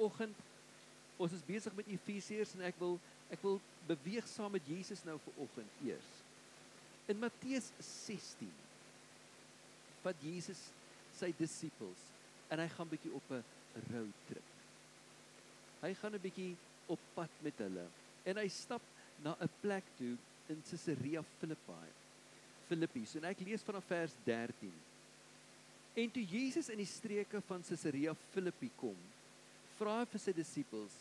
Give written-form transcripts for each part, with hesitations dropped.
Vanoggend, ons is besig met Efesiërs en ek wil beweeg saam met Jesus nou vanoggend eers. In Matteus 16 vat Jesus sy disippels en hy gaan bietjie op 'n roadtrip. Hy gaan 'n bietjie op pad met hulle en hy stap na 'n plek toe in Caesarea Philippi. So en ek lees vanaf vers 13. En toe Jesus in die streke van Caesarea Philippi kom, vra hy vir sy disippels: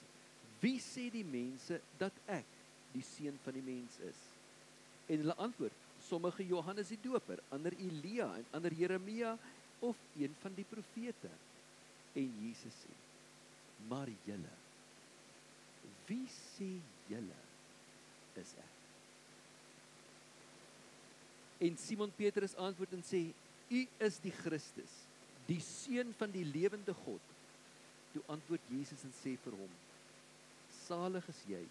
"Wie sê die mense dat ek, die seun van die mens, is?" En hulle antwoord: "Sommige Johannes die Doper, ander Elia en ander Jeremia of een van die profete." En Jesus sê: "Maar julle, wie sê julle is ek?" En Simon Petrus antwoord en sê: "U is die Christus, die seun van die lewende God." Toe antwoord Jesus en sê vir hom: "Salig is jy,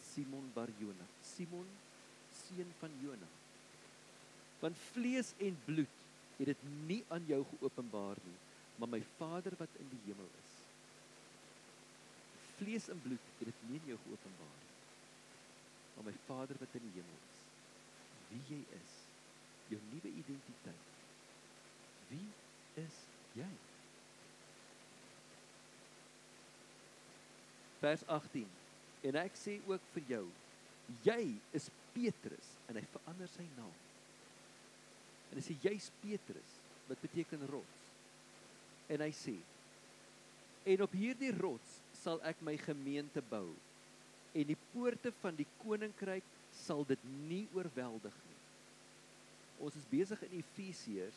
Simon Bar-Jona, Simon, seun van Jona. Want vlees en bloed het dit nie aan jou geopenbaar nie, maar my Vader wat in die hemel is. Vlees en bloed het dit nie aan jou geopenbaar nie, maar my Vader wat in die hemel is. Wie jy is, jou nuwe identiteit. Wie is jy?" Vers 18. En ek sê ook vir jou, jy is Petrus, en hy verander sy naam. En hy sê, jy's Petrus, wat beteken rots. En hy sê, en op hierdie rots sal ek my gemeente bou, en die poorte van die koninkryk sal dit nie oorweldig nie. Ons is besig in Efesiërs,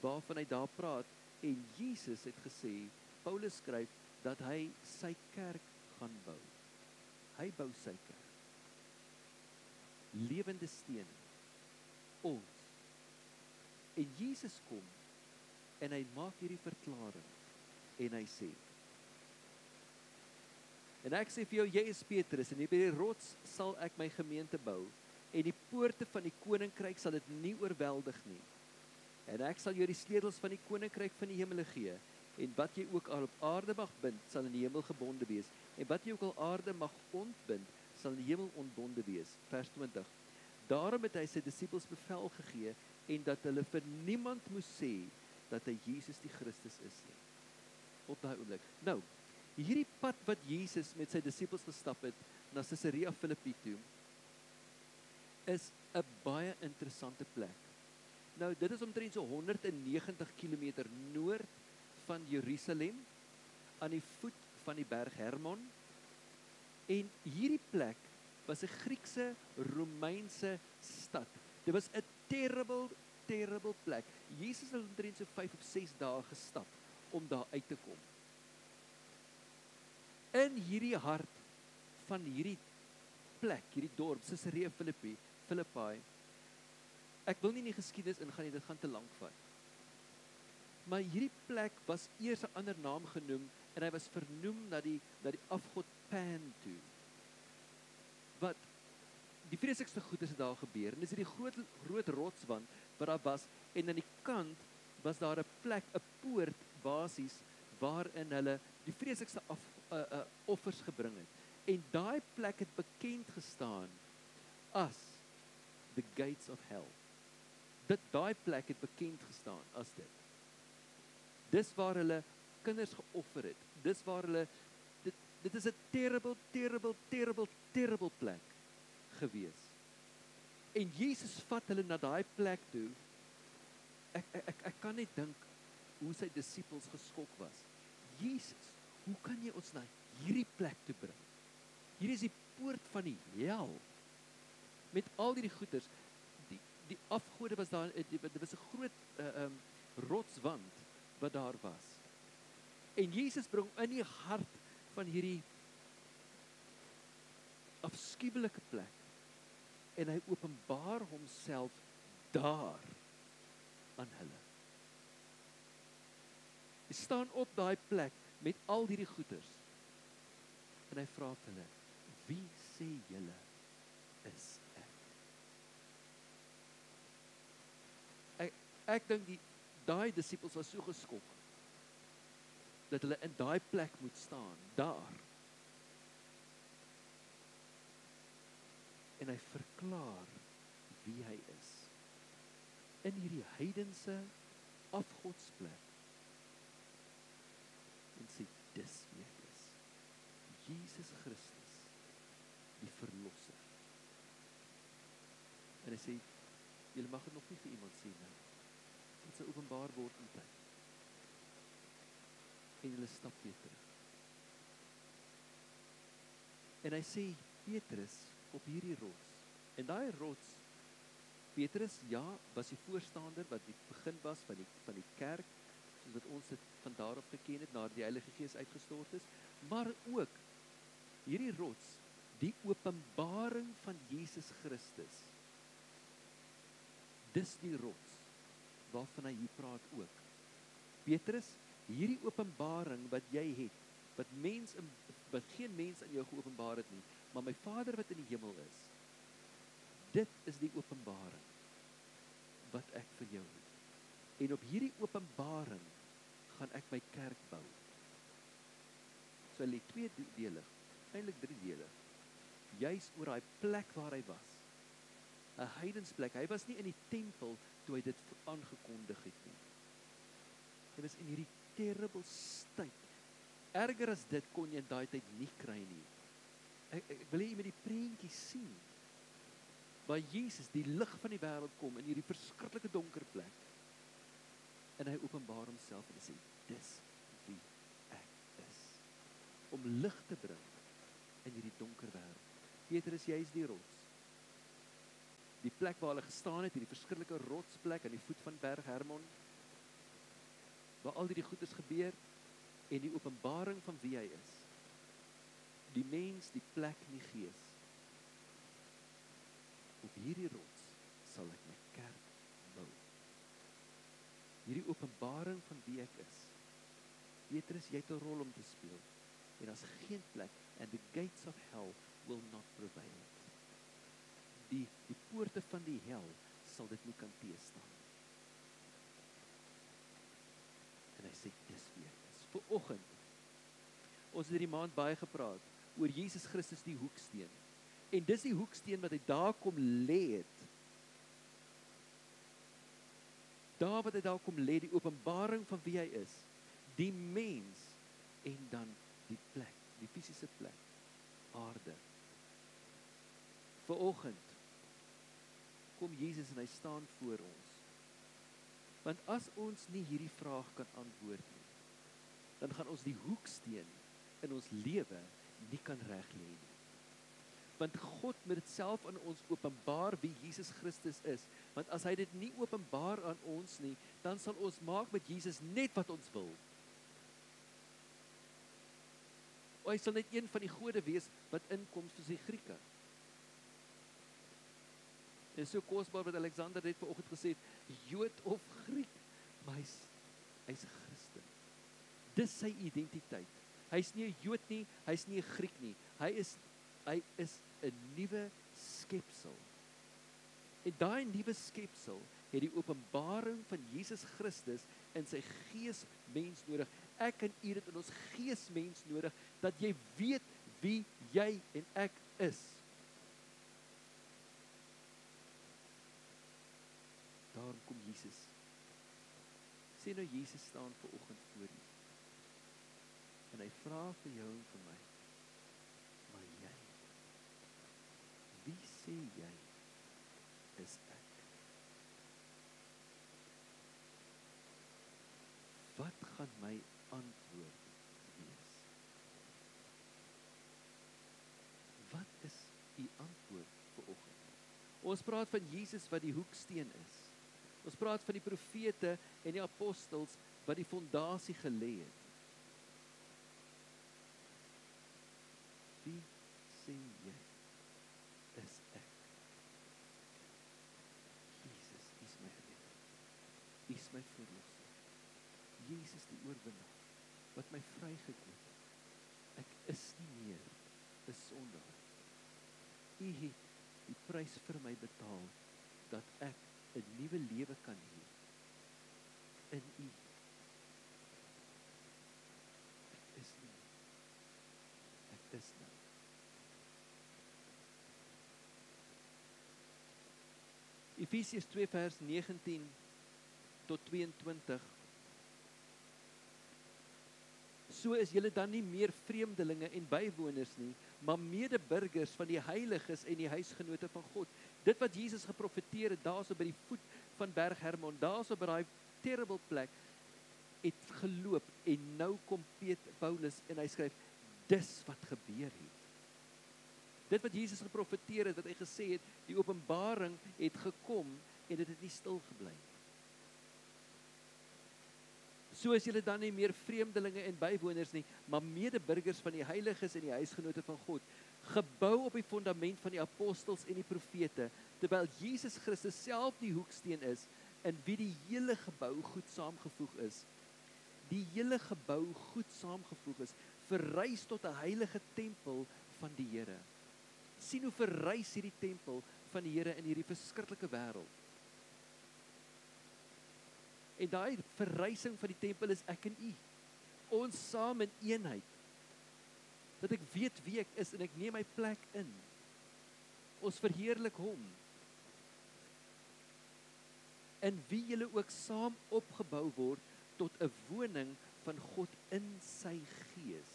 waarvan hy daar praat, en Jesus het gesê, Paulus skryf, dat hy sy kerk gaan bou. Hy bou sy kerk. Lewende stene. Ons. En Jesus kom, en hy maak hierdie verklaring, en hy sê, en ek sê vir jou, jy is Petrus, en by die rots sal ek my gemeente bou, en die poorte van die koninkryk sal dit nie oorweldig nie. En ek sal jou die sleutels van die koninkryk van die hemele gee, en wat jy ook al op aarde mag bind, sal in die hemel gebonde wees, en wat jy ook al aarde mag ontbind, sal in die hemel ontbonde wees. Vers 20. Daarom het hy sy disippels bevel gegee, en dat hulle vir niemand moes sê, dat hy Jesus die Christus is nie. Op daai oomblik. Nou, hierdie pad wat Jesus met sy disippels gestap het, na Caesarea Philippi toe, is 'n baie interessante plek. Nou, dit is omtrent so 190 kilometer noord van Jerusalem, aan die voet van die berg Hermon, en hierdie plek was 'n Griekse, Romeinse stad. Dit was 'n terrible plek. Jesus het omtrent so 5 of 6 dae gestap, om daar uit te kom. In hierdie hart van hierdie plek, hierdie dorp, Caesarea Philippi, ek wil nie in die geskiedenis ingaan nie, dit gaan te lank vat. Maar hierdie plek was eers 'n ander naam genoem, en hy was vernoem na die afgod Pan toe. Wat die vreeslikste goed is daar gebeur, en dis hierdie groot rotswand wat daar was, en aan die kant was daar 'n plek, 'n poort basies, waarin hulle die vreeslikste offers gebring het. En daai plek het bekend gestaan as the gates of hell. Daai plek het bekend gestaan as dit. Dis waar hulle kinders geoffer het. Dis waar hulle, dit is 'n terrible plek gewees. En Jesus vat hulle na daai plek toe. Ek kan net dink hoe sy disippels geskok was. Jesus, hoe kan jy ons na hierdie plek toe bring? Hier is die poort van die hel. Met al die goeders. Die afgode was daar, dit was 'n groot rotswand wat daar was. En Jesus bring in die hart van hierdie afskuwelike plek, en hy openbaar homself daar aan hulle. Hy staan op daai plek met al hierdie goeders, en hy vra vir hulle, wie sê julle is ek? Ek dink daai disippels was so geskok. dat hulle in daai plek moet staan, daar. En hy verklaar wie hy is. In hierdie heidense afgodsplek. En sê, dis wie ek is. Jesus Christus, die verlosser. En hy sê, julle mag het nog nie vir iemand sê nou. Dit sal openbaar word in tyd. En hulle stap weer terug. En hy sê, Petrus, op hierdie rots, en daai rots, Petrus, ja, was die voorstander wat die begin was van die kerk, soos wat ons dit van daarop geken het, nadat die Heilige Gees uitgestort is, maar ook hierdie rots, die openbaring van Jesus Christus, dis die rots, waarvan hy hier praat ook. Petrus, hierdie openbaring wat jy het, wat geen mens aan jou geopenbaar het nie, maar my Vader wat in die hemel is, dit is die openbaring wat ek vir jou het. En op hierdie openbaring gaan ek my kerk bou. So hy lê 2-delig, eintlik 3-delig, juis oor daai plek waar hy was. 'n Heidensplek. Hy was nie in die tempel toe hy dit aangekondig het nie. Hy was in hierdie terrible state. Erger as dit kon jy in daai tyd nie kry nie. Ek wil hê jy moet die prentjie sien. Waar Jesus, die lig van die wêreld kom in hierdie verskriklike donker plek. En hy openbaar homself en hy sê, dis wie ek is. Om lig te bring in hierdie donker wêreld. Petrus, jy is die rots. Die plek waar hulle gestaan het, hierdie verskriklike rotsplek aan die voet van Berg Hermon, waar al die goeders gebeur, en die openbaring van wie hy is. Die mens, die plek, die gees. Op hierdie rots sal ek my kerk bou. Hierdie openbaring van wie ek is. Petrus, jy het 'n rol om te speel. En daar's geen plek, and the gates of hell will not prevail. Die poorte van die hel sal dit nie kan teëstaan. En hy sê, dis wie ek is. Vanoggend, ons het hierdie maand baie gepraat oor Jesus Christus die hoeksteen. En dis die hoeksteen wat hy daar kom lê het. Daar wat hy daar kom lê, die openbaring van wie hy is. Die mens en dan die plek, die fisiese plek, aarde. Vanoggend kom Jesus en hy staan voor ons. Want as ons nie hierdie vraag kan antwoord nie, dan gaan ons die hoeksteen in ons lewe nie kan reg lê nie. Want God moet dit self aan ons openbaar wie Jesus Christus is. Want as hy dit nie openbaar aan ons nie, dan sal ons maak met Jesus net wat ons wil. Hy sal net een van die gode wees wat inkom soos die Grieke. En so kosbaar wat Alexander net vanoggend gesê het, Jood of Griek, maar hy's 'n Christen. Dis sy identiteit. Hy's nie 'n Jood nie, hy's nie 'n Griek nie. Hy is 'n nuwe skepsel. En daai nuwe skepsel het die openbaring van Jesus Christus in sy gees mens nodig. Ek en u het in ons gees mens nodig, dat jy weet wie jy en ek is. Daarom kom Jesus. Sê nou Jesus staan vanoggend voor u. En hy vra vir jou en vir my, maar jy, wie sê jy is ek? Wat gaan my antwoord wees? Wat is u antwoord vanoggend? Ons praat van Jesus wat die hoeksteen is. Ons praat van die profete en die apostels wat die fondasie gelê het. Wie sê jy is ek? Jesus, U is my redder. U is my verlosser. Jesus die oorwinnaar wat my vrygekoop het. Ek is nie meer 'n sondaar. U het die prys vir my betaal dat ek 'n nuwe lewe kan hê in U. is nou. Efesiërs 2 vers 19 tot 22. So is julle dan nie meer vreemdelinge en bywoners nie, maar medeburgers van die heiliges en die huisgenote van God. Dit wat Jesus geprofeteer het, daarso by die voet van Berg Hermon, daarso by daai terrible plek, het geloop, en nou kom Paulus, en hy skryf, dis wat gebeur het. Dit wat Jesus geprofeteer het, wat hy gesê het, die openbaring het gekom, en dit het nie stil gebly. So is julle dan nie meer vreemdelinge en bywoners nie, maar medeburgers van die heiliges en die huisgenote van God, gebou op die fundament van die apostels en die profete, terwyl Jesus Christus self die hoeksteen is, in wie die hele gebou goed saamgevoeg is. Die hele gebou goed saamgevoeg is, verrys tot 'n heilige tempel van die Here. Sien hoe verrys hierdie tempel van die Here in hierdie verskriklike wêreld. En daai verrysing van die tempel is ek en u. Ons saam in eenheid. Dat ek weet wie ek is en ek neem my plek in. Ons verheerlik hom. In wie julle ook saam opgebou word tot 'n woning van God in sy Gees.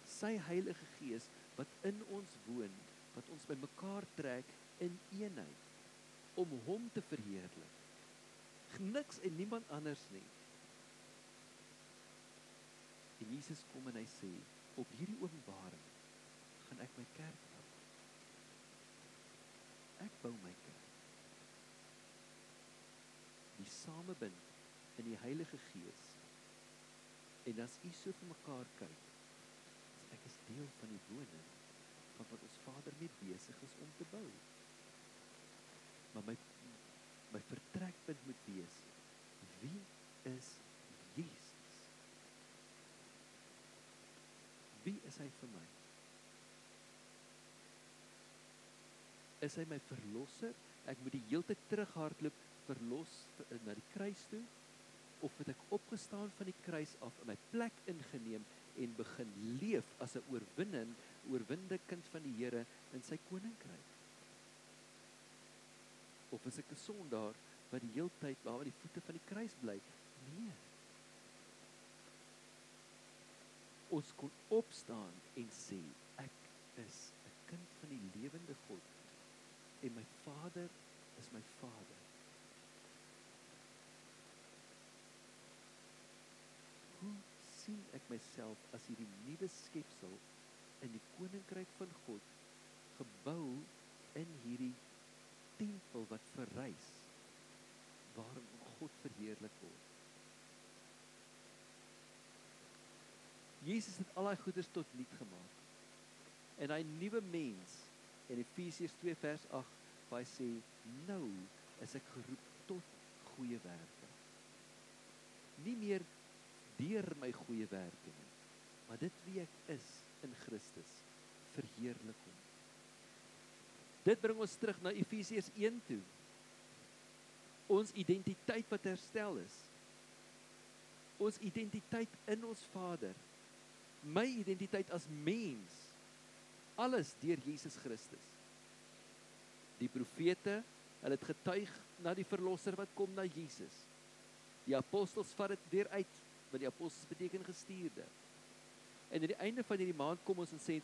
Sy Heilige Gees wat in ons woon, wat ons bymekaar trek in eenheid om hom te verheerlik. Niks en niemand anders nie. En Jesus kom en hy sê, op hierdie openbaring gaan ek my kerk bou. Ek bou my kerk. Die samebind in die Heilige Gees. En as u so vir mekaar kyk, ek is deel van die woning van wat ons Vader mee besig is om te bou. Maar my vertrekpunt moet wees, wie is Jesus? Wie is hy vir my? Is hy my verlosser? Ek moet die hele tyd terughardloop, verlos na die kruis toe, of het ek opgestaan van die kruis af, en my plek ingeneem, en begin leef as 'n oorwinde kind van die Here in sy koninkryk? Of is ek 'n sondaar wat die hele tyd by die voete van die kruis bly? Nee. Ons kon opstaan en sê, ek is 'n kind van die lewende God, en my Vader is my Vader. Hoe sien ek myself as hierdie nuwe skepsel in die koninkryk van God, gebou in hierdie tempel wat verrys, waarin God verheerlik word? Jesus het al daai goeders tot niet gemaak. En hy nuwe mens, in Efesiërs 2 vers 8, waar hy sê, nou is ek geroep tot goeie werke. Nie meer deur my goeie werke nie, maar dit wie ek is in Christus, verheerlik hom. Dit bring ons terug na Efesiërs 1 toe. Ons identiteit wat herstel is. Ons identiteit in ons Vader. My identiteit as mens. Alles deur Jesus Christus. Die profete, hulle het getuig na die verlosser wat kom, na Jesus. Die apostels vat dit weer uit, want die apostels beteken gestuurde. En aan die einde van hierdie maand kom ons en sê,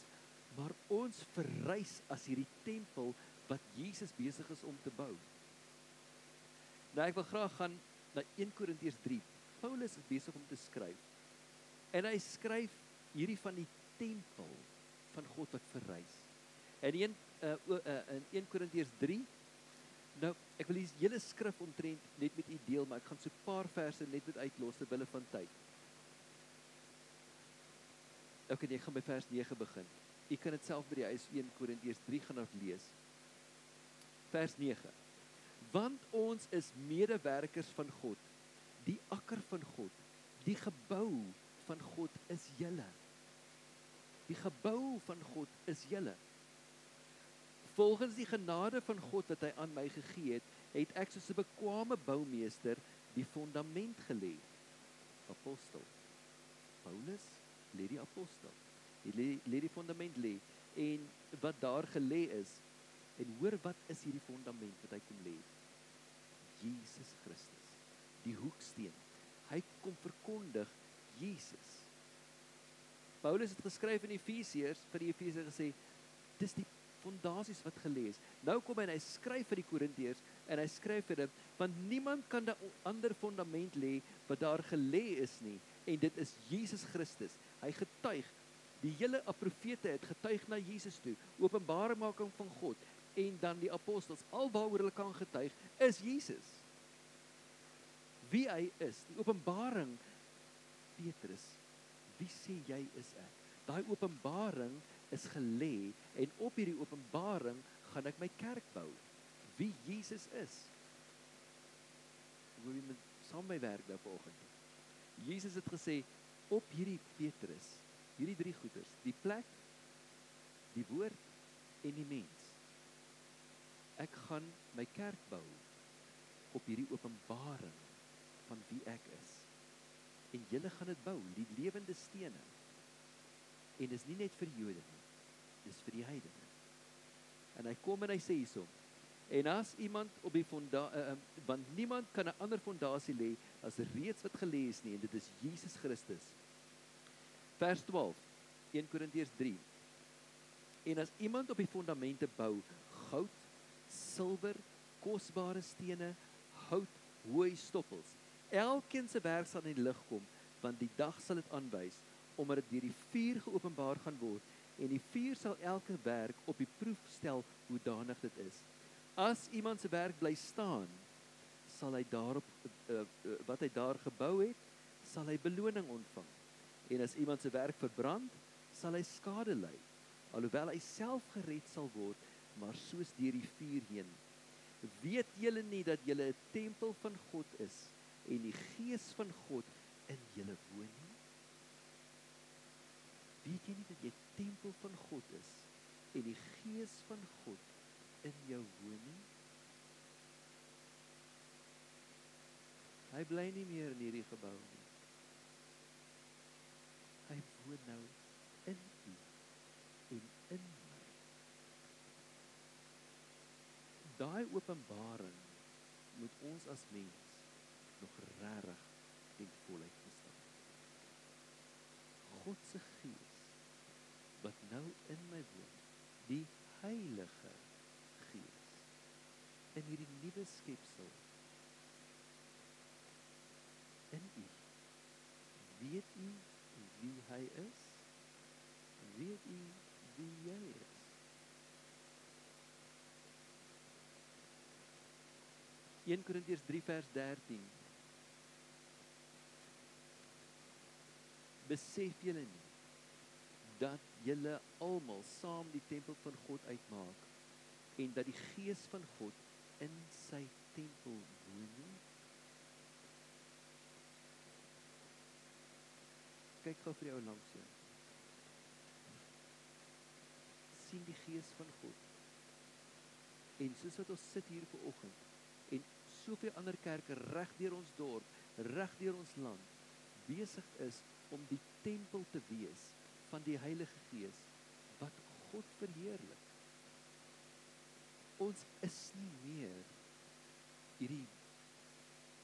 maar ons verrys as hierdie tempel wat Jesus besig is om te bou. Nou ek wil graag gaan na 1 Korintiërs 3. Paulus is besig om te skryf. En hy skryf hierdie van die tempel van God wat verrys. En in 1 Korintiërs 3, nou ek wil die hele skrif omtrent net met u deel, maar ek gaan so 'n paar verse net met uitlos ter wille van tyd. Ok, ek gaan by vers 9 begin. U kan dit self by die huis 1 Korintiërs 3 gaan aflees. Vers 9. Want ons is medewerkers van God, die akker van God, die gebou van God is julle. Die gebou van God is julle. Volgens die genade van God wat hy aan my gegee het ek soos 'n bekwame boumeester die fundament gelê. Apostel Paulus lê die apostel. Lê die fondament lê. En wat daar gelê is, en hoor wat is hierdie fondament wat hy kom lê? Jesus Christus, die hoeksteen. Hy kom verkondig Jesus. Paulus het geskryf in Efesiërs, vir die Efesiërs gesê, dis die fondasies wat gelê is. Nou kom hy en hy skryf vir die Korintiërs, en hy skryf vir hulle, want niemand kan 'n ander fondament lê wat daar gelê is nie, en dit is Jesus Christus. Hy getuig, die hele profete het getuig na Jesus toe, openbarmaking van God, en dan die apostels, alwaaroor hulle kan getuig, is Jesus. Wie hy is, die openbaring, Petrus, wie sê jy is ek? Daai openbaring is gelê, en op hierdie openbaring gaan ek my kerk bou. Wie Jesus is. Ek wil met saam my werk nou vanoggend. Jesus het gesê, op hierdie Petrus, hierdie 3 goeders, die plek, die woord en die mens. Ek gaan my kerk bou op hierdie openbaring van wie ek is. En julle gaan dit bou, die lewende stene. En dis nie net vir die Jode nie, dis vir die heidene. En hy kom en hy sê hierso, en as iemand op die want niemand kan 'n ander fondasie lê as reeds wat gelê is nie, en dit is Jesus Christus. Vers 12, 1 Korintiërs 3. En as iemand op die fondamente bou, goud, silwer, kosbare stene, hout, hooi stoppels. Elkeen se werk sal in die lig kom, want die dag sal dit aanwys, omdat dit deur die vuur geopenbaar gaan word, en die vuur sal elke werk op die proef stel hoe danig dit is. As iemand se werk bly staan, sal hy daarop wat hy daar gebou het, sal hy beloning ontvang. En as iemand se werk verbrand, sal hy skade ly, alhoewel hy self gered sal word, maar soos deur die vuur heen. Weet julle nie dat julle 'n tempel van God is, en die Gees van God in julle woon nie? Weet jy nie dat jy tempel van God is, en die Gees van God in jou woon nie? Hy bly nie meer in hierdie gebou nie. Hy woon nou in u en in my. Daai openbaring moet ons as mens nog regtig ten volheid verstaan. God se Gees wat nou in my woon, die Heilige Gees in hierdie nuwe skepsel in u. Weet u wie hy is? Weet u wie jy is? In 1 Korintiërs 3 vers 13. Besef julle nie dat julle almal saam die tempel van God uitmaak en dat die Gees van God in sy tempel woon nie? Kyk gou vir jou langs jou. Sien die Gees van God. En soos wat ons sit hier vanoggend en soveel ander kerke reg deur ons dorp, reg deur ons land besig is om die tempel te wees van die Heilige Gees wat God verheerlik. Ons is nie meer hierdie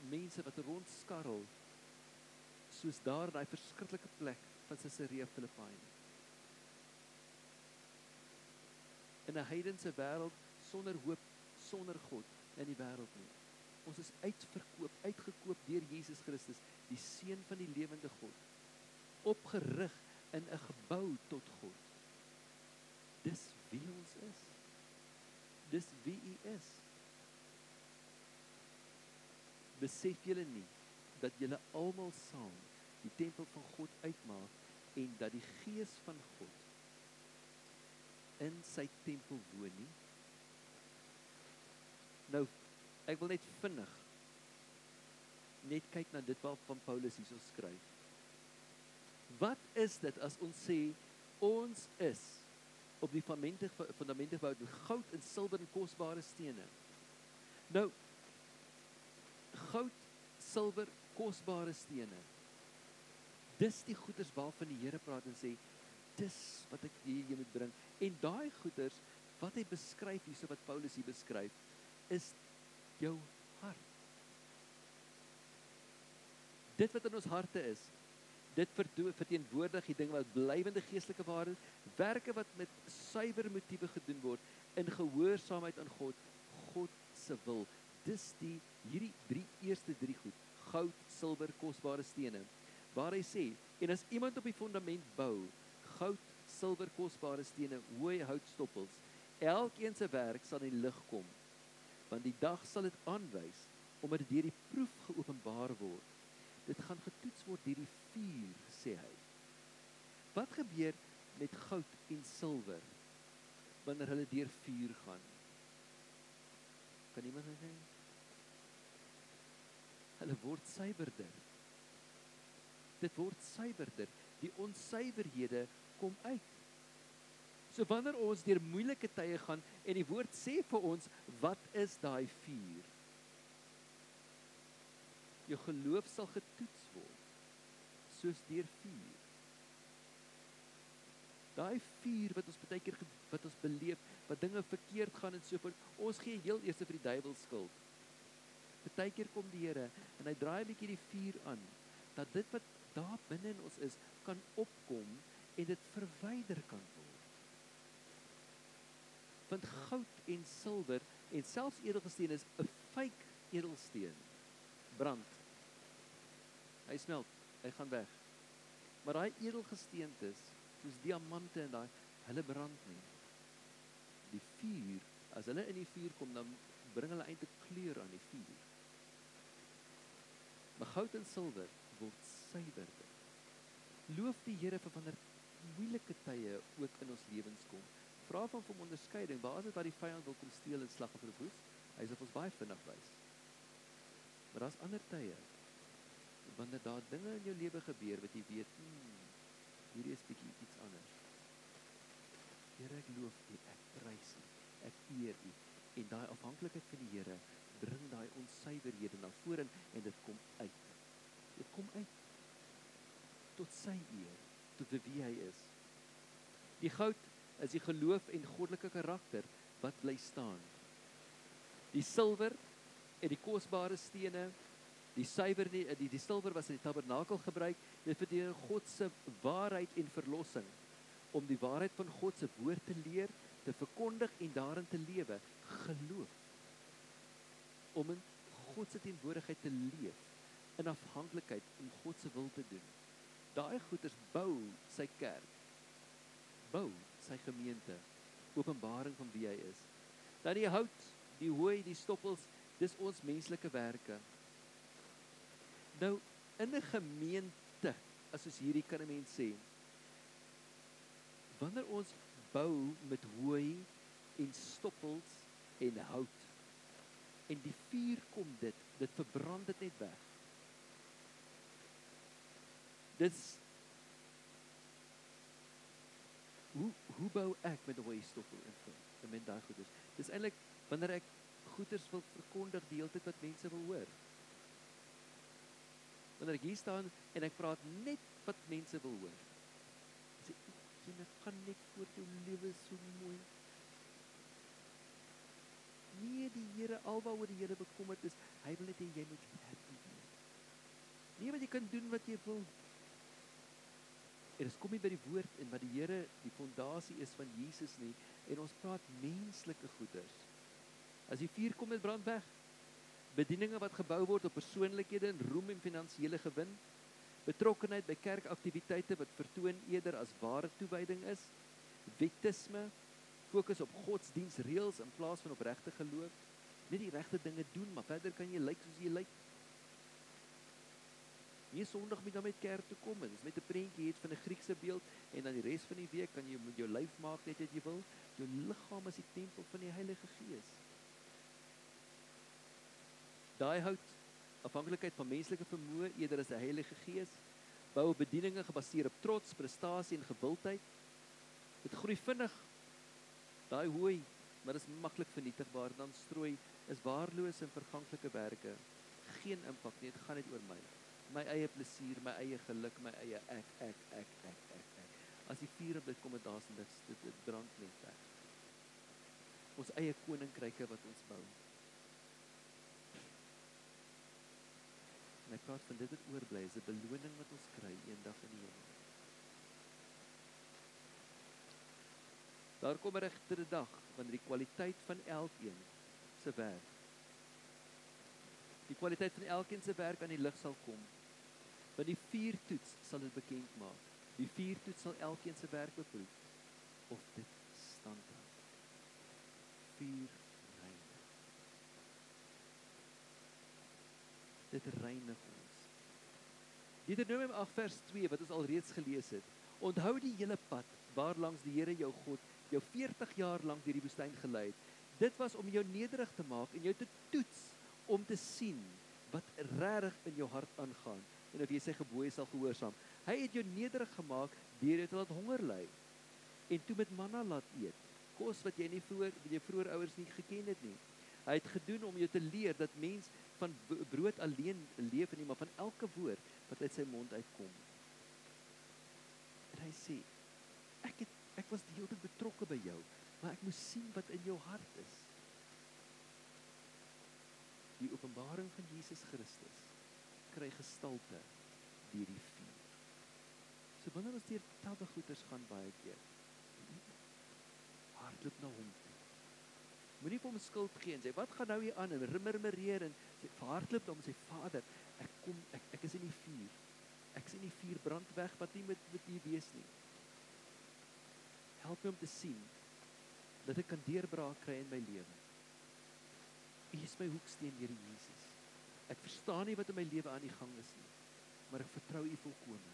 mense wat rondskarrel soos daar in daai verskriklike plek van Caesarea Philippi. In 'n heidense wêreld sonder hoop, sonder God in die wêreld nie. Ons is uitgekoop deur Jesus Christus, die Seun van die lewende God, opgerig in 'n gebou tot God. Dis wie ons is. Dis wie u is. Besef julle nie dat julle almal saam die tempel van God uitmaak en dat die Gees van God in sy tempel woon nie? Nou, ek wil net vinnig net kyk na dit waarvan Paulus hierso skryf. Wat is dit as ons sê ons is op die fundamente gebou met goud en silwer en kosbare stene? Nou, goud, silwer, kosbare stene. Dis die goeders waarvan die Here praat en sê, dis wat ek hier moet bring. En daai goeders wat hy beskryf hierso, wat Paulus hier beskryf, is jou hart. Dit wat in ons harte is, dit verteenwoordig die ding wat blywende geestelike waarheid, werke wat met suiwer motiewe gedoen word, in gehoorsaamheid aan God, God se wil. Dis hierdie eerste drie goed, goud, silwer, kosbare stene, waar hy sê, en as iemand op die fundament bou, goud, silwer, kosbare stene, hooi houtstoppels, elkeen se werk sal in die lig kom, want die dag sal dit aanwys, omdat dit deur die proef geopenbaar word. Dit gaan getoets word deur die vuur, sê hy. Wat gebeur met goud en silwer, wanneer hulle deur vuur gaan? Kan iemand dit sê? Hulle word suiwerder. Dit word suiwerder. Die onsuiverhede kom uit. So wanneer ons deur moeilike tye gaan, en die woord sê vir ons, wat is daai vuur? Jou geloof sal getoets word, soos deur vuur. Daai vuur wat ons baie keer wat ons beleef, wat dinge verkeerd gaan en so voort, ons gee heel eers vir die duiwel skuld. Baie keer kom die Here en hy draai 'n bietjie die vuur aan, dat dit wat daar binne in ons is, kan opkom en dit verwyder kan word. Want goud en silwer en selfs edelsteen is 'n fake edelsteen. Brand. Hy smelt, hy gaan weg. Maar daai edelgesteentes, soos diamante en daai, hulle brand nie. Die vuur, as hulle in die vuur kom, dan bring hulle eintlik kleur aan die vuur. Maar goud en silwer word suiwerder. Loof die Here vir wanneer moeilike tye ook in ons lewens kom. Vra van hom onderskeiding, waar is dit waar die vyand wil kom steel en slag en verwoes? Hy sal ons baie vinnig wys. Maar daar's ander tye, wanneer daar dinge in jou lewe gebeur, wat jy weet, hierdie is bietjie iets anders. Here, ek loof U, ek prys U, ek eer U, en daai afhanklikheid van die Here, bring daai onsuiverhede na vore, en dit kom uit. Dit kom uit, tot sy eer, tot wie hy is. Die goud is die geloof en goddelike karakter, wat bly staan. Die silwer en die kosbare stene, die suiwer, die silwer was in die tabernakel gebruik, dit verdien God se waarheid en verlossing, om die waarheid van God se woord te leer, te verkondig en daarin te lewe, geloof, om in God se teenwoordigheid te leef, in afhanklikheid om God se wil te doen. Daai goeders bou sy kerk, bou sy gemeente, openbaring van wie hy is. Dan die hout, die hooi, die stoppels, dis ons menslike werke. Nou, in 'n gemeente, as ons hierdie kan 'n mens sê, wanneer ons bou met hooi en stoppels en hout, en die vuur kom dit verbrand dit net weg. Hoe bou ek met 'n hooi stoppel en met daai goeders? Dis eintlik, wanneer ek goeders wil verkondig die hele tyd wat mense wil hoor. Wanneer ek hier staan en ek praat net wat mense wil hoor. Sê, jy gaan net voor jou lewe so mooi. Nee, die Here, alwaaroor die Here bekommerd is, hy wil net hê jy moet happy wees. Nee, wat jy kan doen wat jy wil. En ons kom nie by die woord en wat die Here die fondasie is van Jesus nie, en ons praat menslike goeders. As die vuur kom, dit brand weg. Bedieninge wat gebou word op persoonlikhede en roem en finansiële gewin, betrokkenheid by kerkaktiwiteite wat vertoon eerder as ware toewyding is, wettisme, fokus op godsdiensreëls in plaas van opregte geloof, net die regte dinge doen, maar verder kan jy lyk soos jy lyk. Nie Sondag moet dan met kerk toe kom, en as met 'n prentjie het van 'n Griekse beeld, en dan die res van die week kan jy met jou lyf maak net wat jy wil. Jou liggaam is die tempel van die Heilige Gees. Daai hout afhanklikheid van menslike vermoë eerder as die Heilige Gees, bou bedieninge gebaseer op trots, prestasie en gewildheid. Dit groei vinnig. Daai hooi, maar is maklik vernietigbaar, dan strooi, is waarlose en verganklike werke. Geen impak nie, dit gaan net oor my. My eie plesier, my eie geluk, my eie ek. As die vuur op dit kom dit daar's en dit brand net weg. Ons eie koninkryke wat ons bou. En hy praat van dit wat oorbly, is 'n beloning wat ons kry eendag in die hemel. Daar kom 'n regtere dag, wanneer die kwaliteit van elkeen se werk, die kwaliteit van elkeen se werk aan die lig sal kom. Want die vuurtoets sal dit bekend maak. Die vuurtoets sal elkeen se werk beproef, of dit standhou. Vuur reinig. Dit reinig ons. Deuteronomium 8 vers 2, wat ons al reeds gelees het. Onthou die hele pad, waarlangs die Here jou God jou 40 jaar lank deur die woestyn gelei het. Dit was om jou nederig te maak en jou te toets, om te sien wat regtig in jou hart aangaan, en of jy sy gebooie sal gehoorsaam. Hy het jou nederig gemaak deur jou te laat honger ly, en toe met manna laat eet, kos wat jy jou vroeër ouers nie geken het nie. Hy het gedoen om jou te leer dat mens van brood alleen leef nie, maar van elke woord wat uit sy mond uitkom. En hy sê, ek was die hele tyd betrokke by jou, maar ek moes sien wat in jou hart is. Die openbaring van Jesus Christus kry gestalte deur die vuur. So wanneer ons deur talle goeters gaan baie keer, hardloop na hom toe. Moenie vir hom skuld gee en sê, wat gaan nou hier aan, en murmureer en sê, hardloop na hom en sê, Vader, ek is in die vuur. Ek is in die vuur, brand weg, wat nie met hier wees nie. Help my om te sien, dat ek kan deurbraak kry in my lewe. U is my hoeksteen, Here Jesus. Ek verstaan nie wat in my lewe aan die gang is nie, maar ek vertrou U volkome.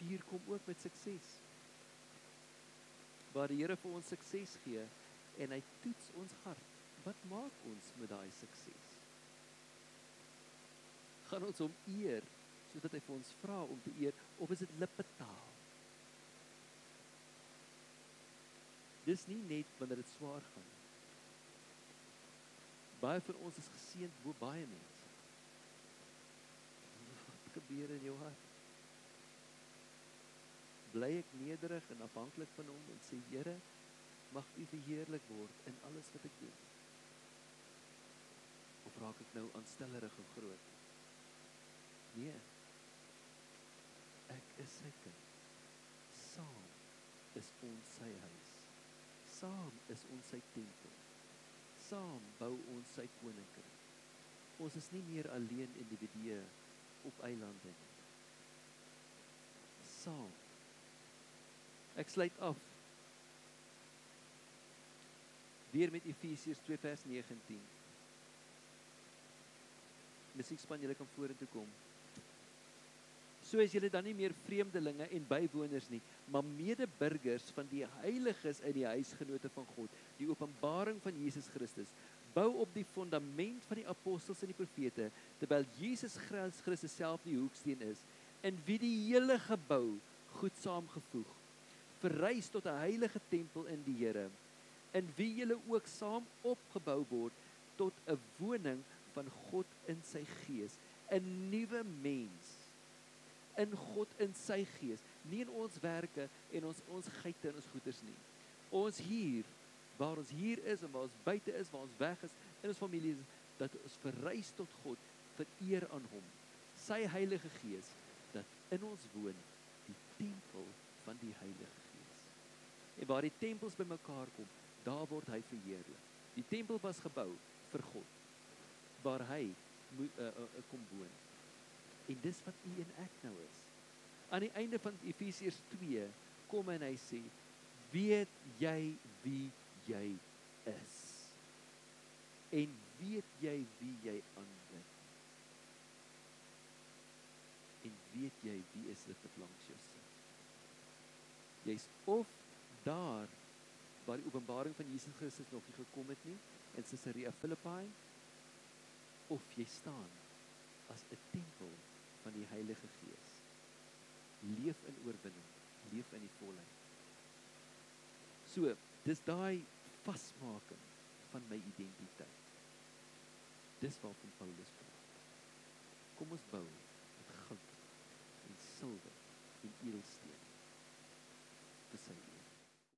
Vuur kom ook met sukses. Waar die Here vir ons sukses gee, en hy toets ons hart. Wat maak ons met daai sukses? Gaan ons hom eer, soos wat hy vir ons vra om te eer, of is dit lippetaal? Dis nie net wanneer dit swaar gaan. Baie van ons is geseënd bo baie mense. Wat gebeur in jou hart? Bly ek nederig en afhanklik van hom en sê, Here, mag U verheerlik word in alles wat ek doen? Of raak ek nou aanstellerig en groot? Nee, ek is sy kind. Saam is ons sy huis. Saam is ons sy tempel. Saam bou ons sy koninkryk. Ons is nie meer alleen individue op eilande nie. Saam. Ek sluit af weer met Efesiërs 2 vers 19. Musiekspan, julle kan vorentoe kom. So is julle dan nie meer vreemdelinge en bywoners nie, maar medeburgers van die heiliges in die huisgenote van God, die openbaring van Jesus Christus. Bou op die fundament van die apostels en die profete, terwyl Jesus Christus self die hoeksteen is, in wie die hele gebou goed saamgevoeg, verrys tot 'n heilige tempel in die Here, in wie julle ook saam opgebou word tot 'n woning van God in sy gees, 'n nuwe mens in God in sy gees, nie in ons werke en ons geite en ons goeders nie. Ons hier, waar ons hier is en waar ons buite is, waar ons weg is, in ons familie is, dat ons verrys tot God, vir eer aan hom, sy Heilige Gees, dat in ons woon, die tempel van die Heilige Gees. En waar die tempels bymekaar kom, daar word hy verheerlik. Die tempel was gebou vir God, waar hy kom woon. En dis wat u en ek nou is. Aan die einde van Efesiërs 2 kom en hy sê, weet jy wie jy is? En weet jy wie jy aanbid? En weet jy wie is dit wat langs jou sit? Jy's of daar waar die openbaring van Jesus Christus nog nie gekom het nie, in Caesarea Philippi, of jy staan as 'n tempel van die Heilige Gees. Leef in oorwinning, leef in die volheid. So, dis daai vasmaking van my identiteit. Dis waarvan Paulus praat. Kom ons bou met goud en silwer en edelstene.